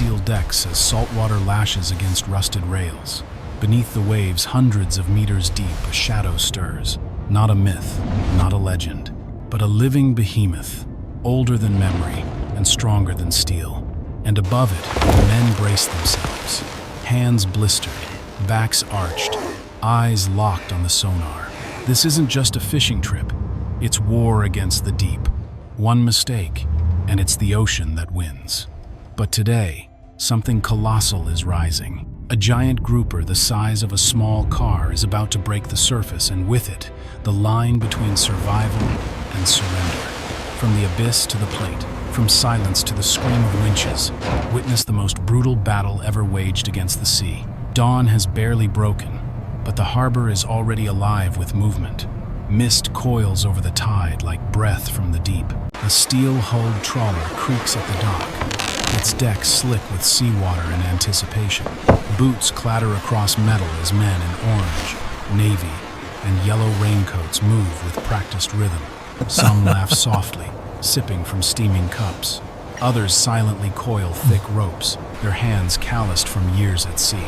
steel decks as saltwater lashes against rusted rails. Beneath the waves, hundreds of meters deep, a shadow stirs. Not a myth, not a legend, but a living behemoth, older than memory and stronger than steel. And above it, men brace themselves, hands blistered, backs arched, eyes locked on the sonar. This isn't just a fishing trip, it's war against the deep. One mistake, and it's the ocean that wins. But today, something colossal is rising. A giant grouper the size of a small car is about to break the surface, and with it, the line between survival and surrender. From the abyss to the plate, from silence to the scream of winches, witness the most brutal battle ever waged against the sea. Dawn has barely broken, but the harbor is already alive with movement. Mist coils over the tide like breath from the deep. A steel-hulled trawler creaks at the dock, its deck slick with seawater in anticipation. Boots clatter across metal as men in orange, navy, and yellow raincoats move with practiced rhythm. Some laugh softly, sipping from steaming cups. Others silently coil thick ropes, their hands calloused from years at sea.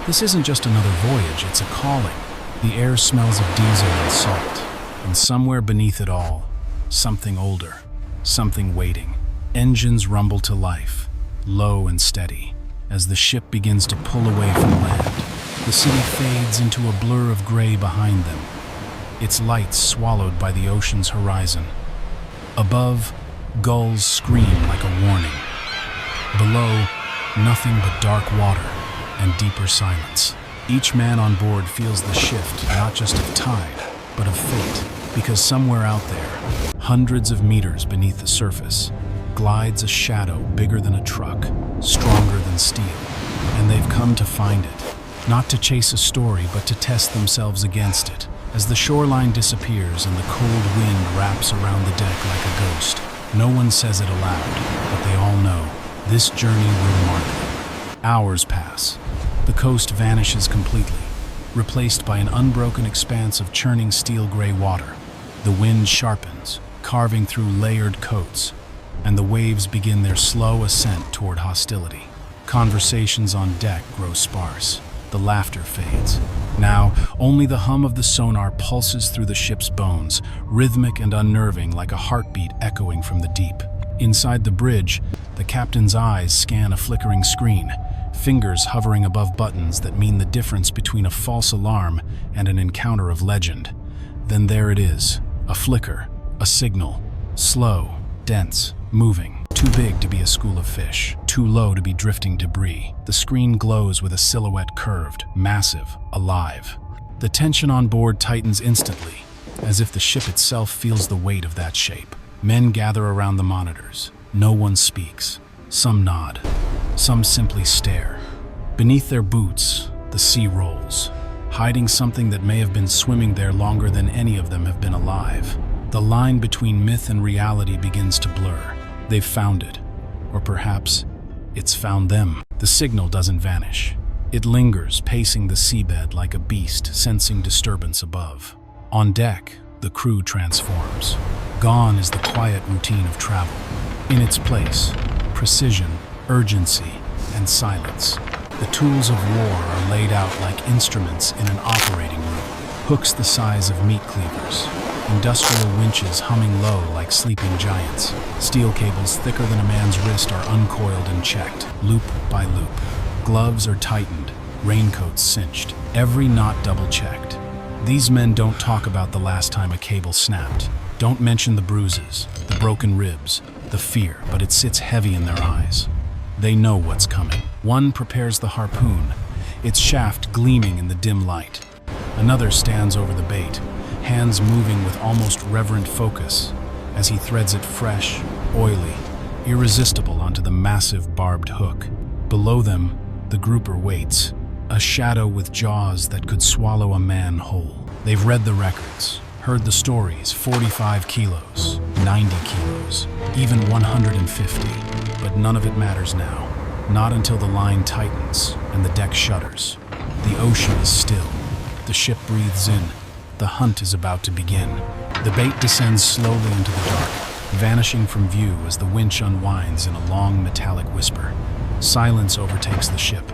This isn't just another voyage, it's a calling. The air smells of diesel and salt, and somewhere beneath it all, something older, something waiting. Engines rumble to life, low and steady, as the ship begins to pull away from land. The city fades into a blur of gray behind them, its lights swallowed by the ocean's horizon. Above, gulls scream like a warning. Below, nothing but dark water and deeper silence. Each man on board feels the shift, not just of tide, but of fate, because somewhere out there, hundreds of meters beneath the surface, glides a shadow bigger than a truck, stronger than steel, and they've come to find it, not to chase a story, but to test themselves against it. As the shoreline disappears and the cold wind wraps around the deck like a ghost, no one says it aloud, but they all know this journey will mark them. Hours pass. The coast vanishes completely, replaced by an unbroken expanse of churning steel-gray water. The wind sharpens, carving through layered coats, and the waves begin their slow ascent toward hostility. Conversations on deck grow sparse. The laughter fades. Now, only the hum of the sonar pulses through the ship's bones, rhythmic and unnerving like a heartbeat echoing from the deep. Inside the bridge, the captain's eyes scan a flickering screen, fingers hovering above buttons that mean the difference between a false alarm and an encounter of legend. Then there it is, a flicker, a signal, slow, dense, moving. Too big to be a school of fish, too low to be drifting debris. The screen glows with a silhouette curved, massive, alive. The tension on board tightens instantly, as if the ship itself feels the weight of that shape. Men gather around the monitors. No one speaks. Some nod. Some simply stare. Beneath their boots, the sea rolls, hiding something that may have been swimming there longer than any of them have been alive. The line between myth and reality begins to blur. They've found it. Or perhaps it's found them. The signal doesn't vanish. It lingers, pacing the seabed like a beast, sensing disturbance above. On deck, the crew transforms. Gone is the quiet routine of travel. In its place, precision, urgency, and silence. The tools of war are laid out like instruments in an operating room. Hooks the size of meat cleavers. Industrial winches humming low like sleeping giants. Steel cables thicker than a man's wrist are uncoiled and checked, loop by loop. Gloves are tightened, raincoats cinched, every knot double-checked. These men don't talk about the last time a cable snapped. Don't mention the bruises, the broken ribs, the fear, but it sits heavy in their eyes. They know what's coming. One prepares the harpoon, its shaft gleaming in the dim light. Another stands over the bait, hands moving with almost reverent focus as he threads it fresh, oily, irresistible onto the massive barbed hook. Below them, the grouper waits, a shadow with jaws that could swallow a man whole. They've read the records, heard the stories, 45 kilos, 90 kilos, even 150, but none of it matters now. Not until the line tightens and the deck shudders. The ocean is still. The ship breathes in. The hunt is about to begin. The bait descends slowly into the dark, vanishing from view as the winch unwinds in a long metallic whisper. Silence overtakes the ship.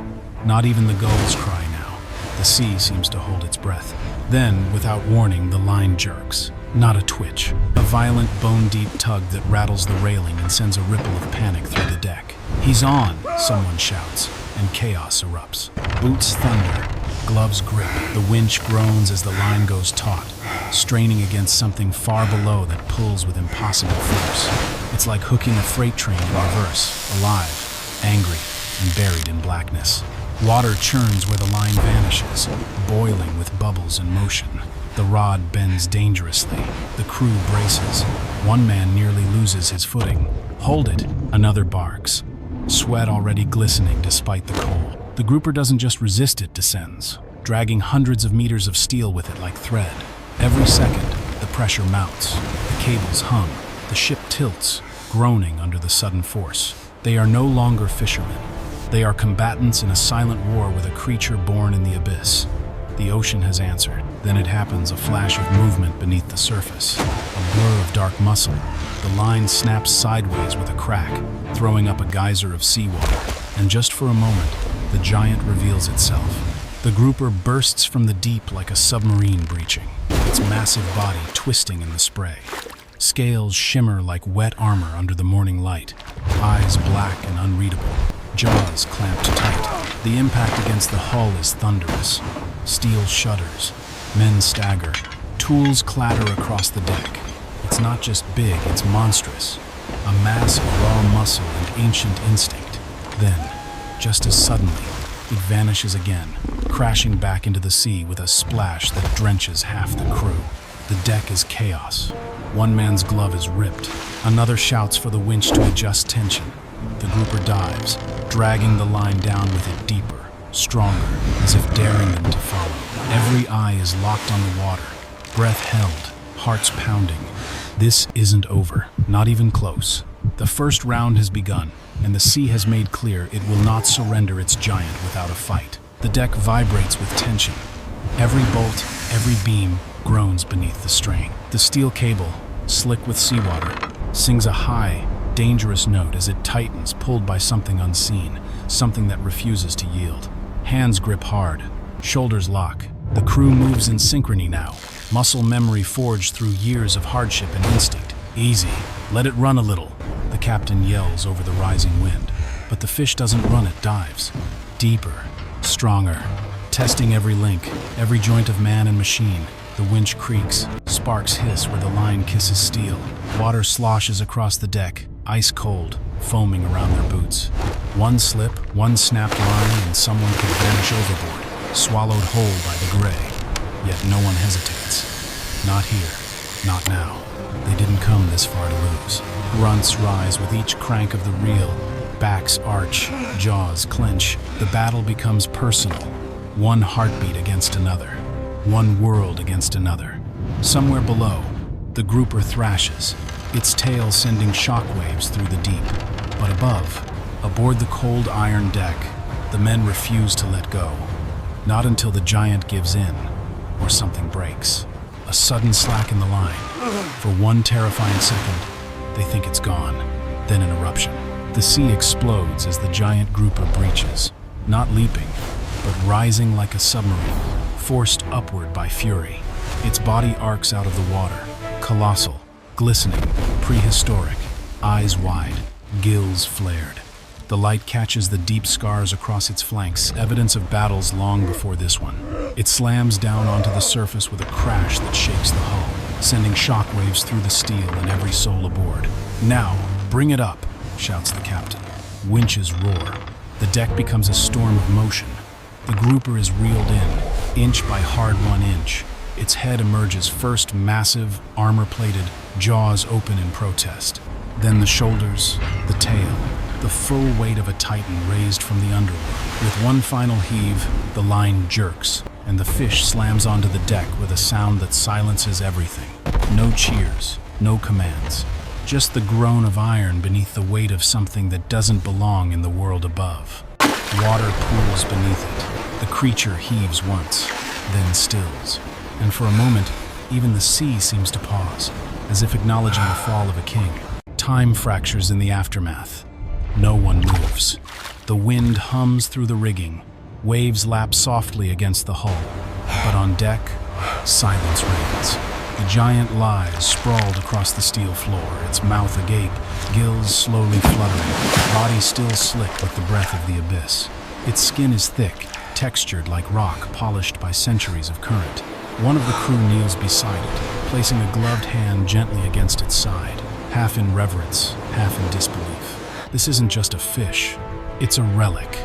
Not even the gulls cry now. The sea seems to hold its breath. Then, without warning, the line jerks. Not a twitch. A violent, bone-deep tug that rattles the railing and sends a ripple of panic through the deck. "He's on!" someone shouts, and chaos erupts. Boots thunder. Gloves grip. The winch groans as the line goes taut, straining against something far below that pulls with impossible force. It's like hooking a freight train in reverse, alive, angry, and buried in blackness. Water churns where the line vanishes, boiling with bubbles and motion. The rod bends dangerously. The crew braces. One man nearly loses his footing. "Hold it!" Another barks, sweat already glistening despite the cold. The grouper doesn't just resist, it descends, dragging hundreds of meters of steel with it like thread. Every second, the pressure mounts. The cables hum. The ship tilts, groaning under the sudden force. They are no longer fishermen. They are combatants in a silent war with a creature born in the abyss. The ocean has answered. Then it happens, a flash of movement beneath the surface. A blur of dark muscle. The line snaps sideways with a crack, throwing up a geyser of seawater. And just for a moment, the giant reveals itself. The grouper bursts from the deep like a submarine breaching, its massive body twisting in the spray. Scales shimmer like wet armor under the morning light, eyes black and unreadable, jaws clamped tight. The impact against the hull is thunderous. Steel shudders. Men stagger. Tools clatter across the deck. It's not just big, it's monstrous. A mass of raw muscle and ancient instinct. Then, just as suddenly, it vanishes again, crashing back into the sea with a splash that drenches half the crew. The deck is chaos. One man's glove is ripped. Another shouts for the winch to adjust tension. The grouper dives, dragging the line down with it deeper, stronger, as if daring them to follow. Every eye is locked on the water, breath held, hearts pounding. This isn't over, not even close. The first round has begun, and the sea has made clear it will not surrender its giant without a fight. The deck vibrates with tension. Every bolt, every beam, groans beneath the strain. The steel cable, slick with seawater, sings a high, dangerous note as it tightens, pulled by something unseen, something that refuses to yield. Hands grip hard, shoulders lock. The crew moves in synchrony now, muscle memory forged through years of hardship and instinct. "Easy, let it run a little," the captain yells over the rising wind. But the fish doesn't run, it dives. Deeper, stronger, testing every link, every joint of man and machine. The winch creaks, sparks hiss where the line kisses steel. Water sloshes across the deck, ice cold, foaming around their boots. One slip, one snapped line, and someone could vanish overboard, swallowed whole by the gray. Yet no one hesitates. Not here, not now. They didn't come this far to lose. Grunts rise with each crank of the reel. Backs arch, jaws clench. The battle becomes personal. One heartbeat against another. One world against another. Somewhere below, the grouper thrashes, its tail sending shockwaves through the deep. But above, aboard the cold iron deck, the men refuse to let go. Not until the giant gives in, or something breaks. A sudden slack in the line. For one terrifying second, they think it's gone. Then an eruption. The sea explodes as the giant grouper breaches, not leaping, but rising like a submarine, forced upward by fury. Its body arcs out of the water, colossal, glistening, prehistoric, eyes wide, gills flared. The light catches the deep scars across its flanks, evidence of battles long before this one. It slams down onto the surface with a crash that shakes the hull, sending shockwaves through the steel and every soul aboard. "Now, bring it up," shouts the captain. Winches roar. The deck becomes a storm of motion. The grouper is reeled in, inch by hard-won inch. Its head emerges first massive, armor-plated, jaws open in protest. Then the shoulders, the tail, the full weight of a titan raised from the underworld. With one final heave, the line jerks, and the fish slams onto the deck with a sound that silences everything. No cheers, no commands. Just the groan of iron beneath the weight of something that doesn't belong in the world above. Water pools beneath it. The creature heaves once, then stills. And for a moment, even the sea seems to pause, as if acknowledging the fall of a king. Time fractures in the aftermath. No one moves. The wind hums through the rigging. Waves lap softly against the hull. But on deck, silence reigns. The giant lies sprawled across the steel floor, its mouth agape, gills slowly fluttering, body still slick with the breath of the abyss. Its skin is thick, textured like rock, polished by centuries of current. One of the crew kneels beside it, placing a gloved hand gently against its side, half in reverence, half in disbelief. This isn't just a fish, it's a relic,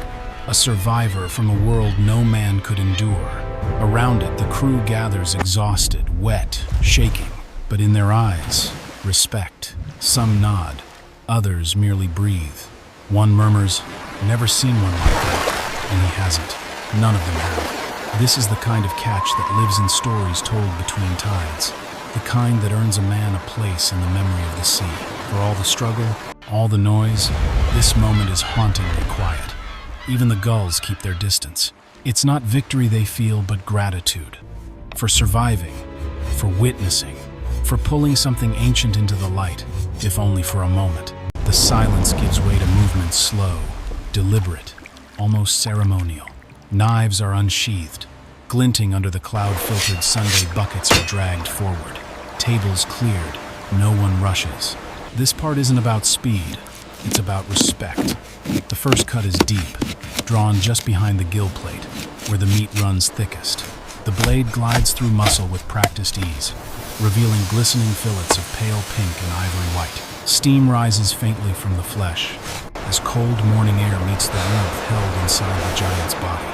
a survivor from a world no man could endure. Around it, the crew gathers exhausted, wet, shaking, but in their eyes, respect. Some nod, others merely breathe. One murmurs, "Never seen one like that," and he hasn't. None of them have. This is the kind of catch that lives in stories told between tides, the kind that earns a man a place in the memory of the sea. For all the struggle, all the noise, this moment is hauntingly quiet. Even the gulls keep their distance. It's not victory they feel, but gratitude. For surviving, for witnessing, for pulling something ancient into the light, if only for a moment. The silence gives way to movements slow, deliberate, almost ceremonial. Knives are unsheathed. Glinting under the cloud-filtered Sunday buckets are dragged forward. Tables cleared. No one rushes. This part isn't about speed. It's about respect. The first cut is deep, drawn just behind the gill plate, where the meat runs thickest. The blade glides through muscle with practiced ease, revealing glistening fillets of pale pink and ivory white. Steam rises faintly from the flesh, as cold morning air meets the warmth held inside the giant's body.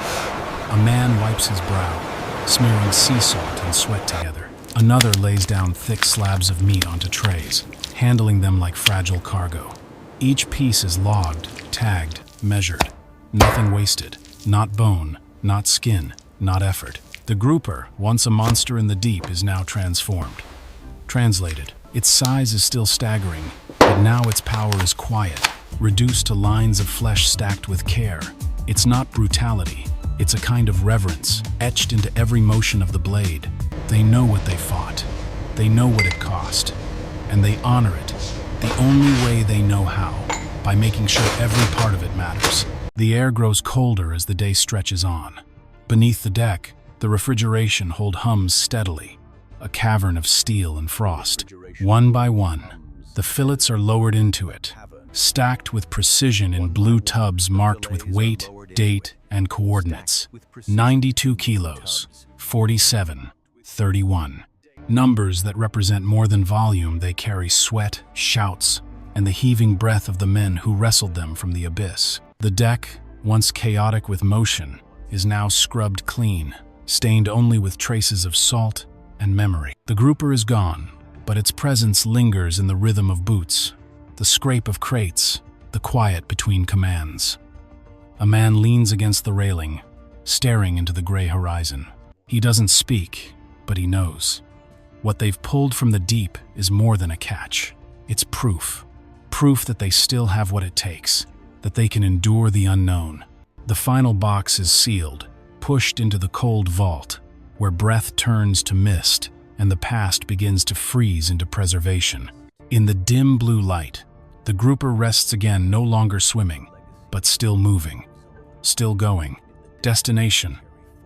A man wipes his brow, smearing sea salt and sweat together. Another lays down thick slabs of meat onto trays, handling them like fragile cargo. Each piece is logged, tagged, measured. Nothing wasted. Not bone, not skin, not effort. The grouper, once a monster in the deep, is now transformed. Translated, its size is still staggering, but now its power is quiet, reduced to lines of flesh stacked with care. It's not brutality. It's a kind of reverence, etched into every motion of the blade. They know what they fought. They know what it cost. And they honor it, the only way they know how, by making sure every part of it matters. The air grows colder as the day stretches on. Beneath the deck, the refrigeration hold hums steadily, a cavern of steel and frost. One by one, the fillets are lowered into it, stacked with precision in blue tubs marked with weight, date, and coordinates. 92 kilos, 47, 31. Numbers that represent more than volume. They carry sweat, shouts, and the heaving breath of the men who wrestled them from the abyss. The deck, once chaotic with motion, is now scrubbed clean, stained only with traces of salt and memory. The grouper is gone, but its presence lingers in the rhythm of boots, the scrape of crates, the quiet between commands. A man leans against the railing, staring into the gray horizon. He doesn't speak, but he knows. What they've pulled from the deep is more than a catch. It's proof. Proof that they still have what it takes, that they can endure the unknown. The final box is sealed, pushed into the cold vault, where breath turns to mist and the past begins to freeze into preservation. In the dim blue light, the grouper rests again, no longer swimming, but still moving, still going. Destination,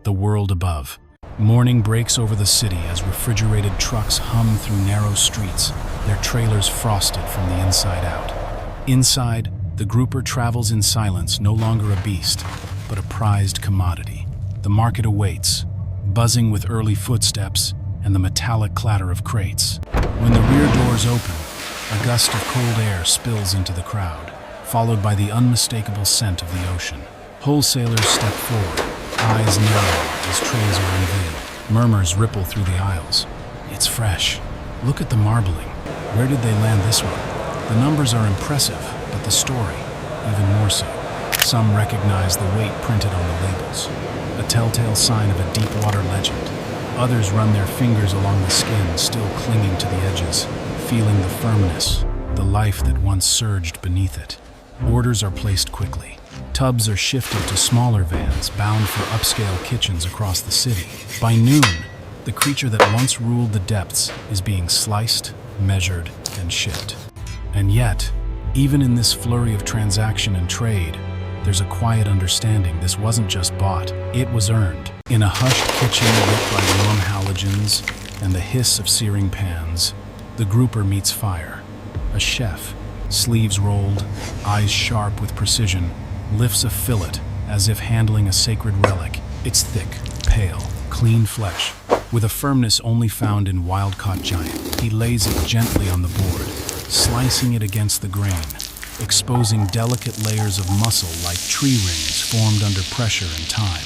the world above. Morning breaks over the city as refrigerated trucks hum through narrow streets, their trailers frosted from the inside out. Inside, the grouper travels in silence, no longer a beast, but a prized commodity. The market awaits, buzzing with early footsteps and the metallic clatter of crates. When the rear doors open, a gust of cold air spills into the crowd, followed by the unmistakable scent of the ocean. Wholesalers step forward, eyes narrow as trays are unveiled. Murmurs ripple through the aisles. It's fresh. Look at the marbling. Where did they land this one? The numbers are impressive, but the story, even more so. Some recognize the weight printed on the labels, a telltale sign of a deep-water legend. Others run their fingers along the skin, still clinging to the edges, feeling the firmness, the life that once surged beneath it. Orders are placed quickly. Tubs are shifted to smaller vans bound for upscale kitchens across the city. By noon, the creature that once ruled the depths is being sliced, measured, and shipped. And yet, even in this flurry of transaction and trade, there's a quiet understanding this wasn't just bought, it was earned. In a hushed kitchen lit by warm halogens and the hiss of searing pans, the grouper meets fire. A chef, sleeves rolled, eyes sharp with precision, lifts a fillet as if handling a sacred relic. It's thick, pale, clean flesh, with a firmness only found in wild-caught giant. He lays it gently on the board, slicing it against the grain, exposing delicate layers of muscle like tree rings formed under pressure and time.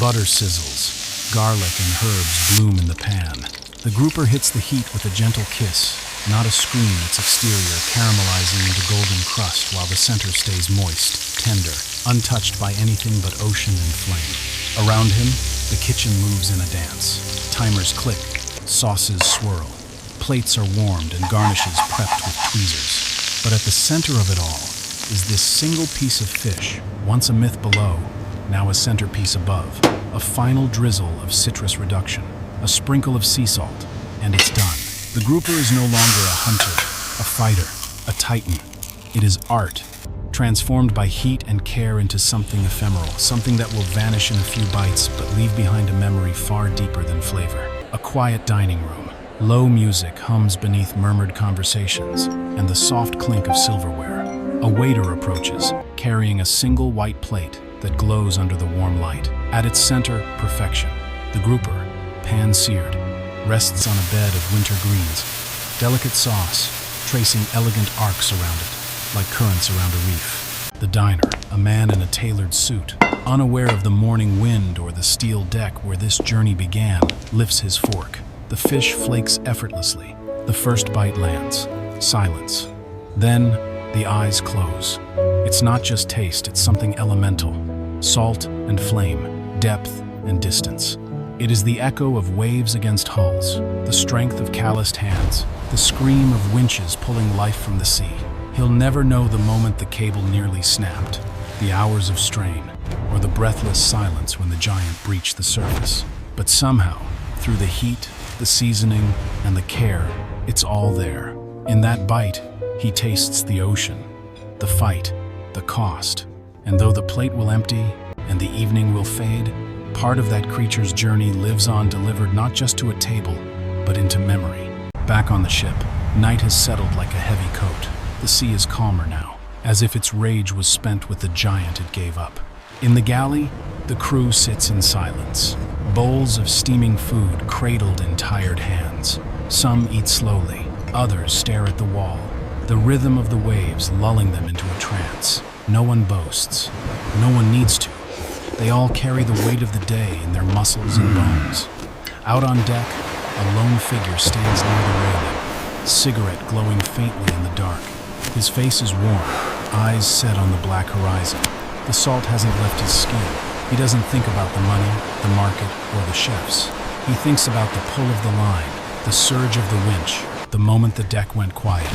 Butter sizzles, garlic and herbs bloom in the pan. The grouper hits the heat with a gentle kiss, not a scream, its exterior caramelizing into golden crust while the center stays moist, tender, untouched by anything but ocean and flame. Around him, the kitchen moves in a dance. Timers click, sauces swirl, plates are warmed and garnishes prepped with tweezers. But at the center of it all is this single piece of fish, once a myth below, now a centerpiece above. A final drizzle of citrus reduction, a sprinkle of sea salt, and it's done. The grouper is no longer a hunter, a fighter, a titan. It is art, transformed by heat and care into something ephemeral, something that will vanish in a few bites but leave behind a memory far deeper than flavor. A quiet dining room. Low music hums beneath murmured conversations and the soft clink of silverware. A waiter approaches, carrying a single white plate that glows under the warm light. At its center, perfection. The grouper, pan-seared, rests on a bed of winter greens. Delicate sauce, tracing elegant arcs around it, like currents around a reef. The diner, a man in a tailored suit, unaware of the morning wind or the steel deck where this journey began, lifts his fork. The fish flakes effortlessly. The first bite lands. Silence. Then, the eyes close. It's not just taste, it's something elemental. Salt and flame, depth and distance. It is the echo of waves against hulls, the strength of calloused hands, the scream of winches pulling life from the sea. He'll never know the moment the cable nearly snapped, the hours of strain, or the breathless silence when the giant breached the surface. But somehow, through the heat, the seasoning, and the care, it's all there. In that bite, he tastes the ocean, the fight, the cost. And though the plate will empty and the evening will fade, part of that creature's journey lives on, delivered not just to a table, but into memory. Back on the ship, night has settled like a heavy coat. The sea is calmer now, as if its rage was spent with the giant it gave up. In the galley, the crew sits in silence. Bowls of steaming food cradled in tired hands. Some eat slowly, others stare at the wall, the rhythm of the waves lulling them into a trance. No one boasts. No one needs to. They all carry the weight of the day in their muscles and bones. Out on deck, a lone figure stands near the railing, cigarette glowing faintly in the dark. His face is warm, eyes set on the black horizon. The salt hasn't left his skin. He doesn't think about the money, the market, or the chefs. He thinks about the pull of the line, the surge of the winch, the moment the deck went quiet.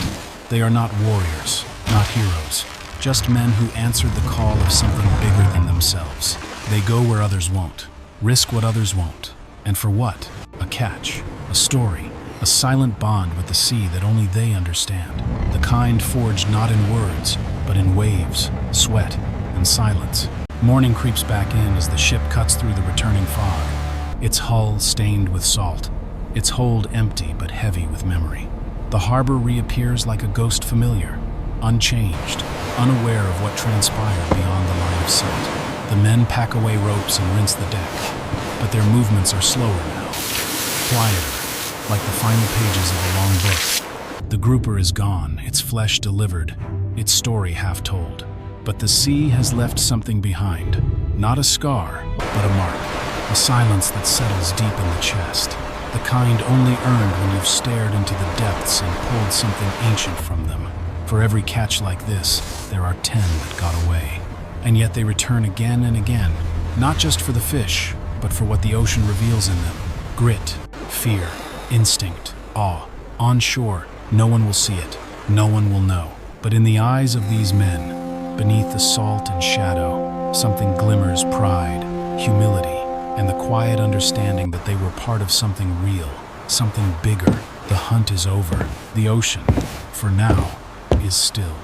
They are not warriors, not heroes, just men who answered the call of something bigger than themselves. They go where others won't, risk what others won't. And for what? A catch, a story, a silent bond with the sea that only they understand. The kind forged not in words, but in waves, sweat, and silence. Morning creeps back in as the ship cuts through the returning fog, its hull stained with salt, its hold empty but heavy with memory. The harbor reappears like a ghost familiar, unchanged, unaware of what transpired beyond the line of sight. The men pack away ropes and rinse the deck, but their movements are slower now, quieter, like the final pages of a long book. The grouper is gone, its flesh delivered, its story half told. But the sea has left something behind. Not a scar, but a mark. A silence that settles deep in the chest. The kind only earned when you've stared into the depths and pulled something ancient from them. For every catch like this, there are 10 that got away. And yet they return again and again, not just for the fish, but for what the ocean reveals in them. Grit, fear, instinct, awe. On shore, no one will see it. No one will know. But in the eyes of these men, beneath the salt and shadow, something glimmers: pride, humility, and the quiet understanding that they were part of something real, something bigger. The hunt is over. The ocean, for now, is still.